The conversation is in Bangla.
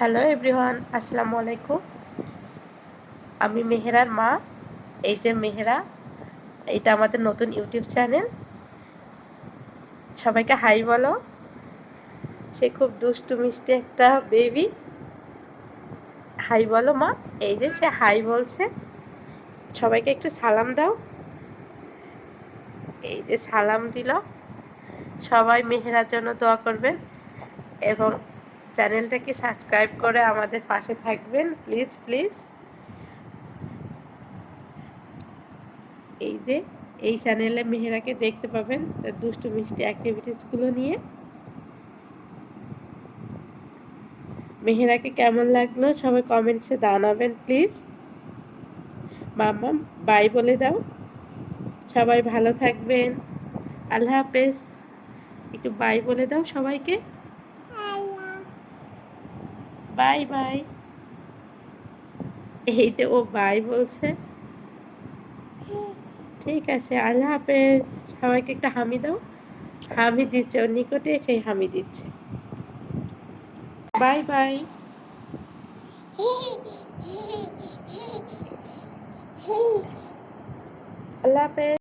হ্যালো এভরিওয়ান, আসসালামু আলাইকুম। আমি মেহেরার মা। এই যে মেহেরা, এটা আমাদের নতুন ইউটিউব চ্যানেল। সবাইকে হাই বলো। সে খুব দুষ্টু মিষ্টি একটা বেবি। হাই বলো মা। এই যে সে হাই বলছে। সবাইকে একটু সালাম দাও। এই যে সালাম দিল। সবাই মেহেরার জন্য দোয়া করবেন এবং চ্যানেলটাকে সাবস্ক্রাইব করে আমাদের পাশে থাকবেন, প্লিজ প্লিজ। এই যে এই চ্যানেলে মেহেরাকে দেখতে পাবেন তার দুষ্টু মিষ্টি অ্যাক্টিভিটিসগুলো নিয়ে। মেহেরাকে কেমন লাগলো সবাই কমেন্টসে জানাবেন প্লিজ। মাম্মাম বাই বলে দাও। সবাই ভালো থাকবেন। আল্লাহ হাফেজ। একটু বাই বলে দাও সবাইকে। Bye bye. এই তো ও বাই বলছে। ঠিক আছে, আল্লাহ হাফেজ। সবাইকে একটা হামি দাও। হামি দিচ্ছে, ওর নিকটে সেই হামি দিচ্ছে। Bye bye. আল্লাহ হাফেজ।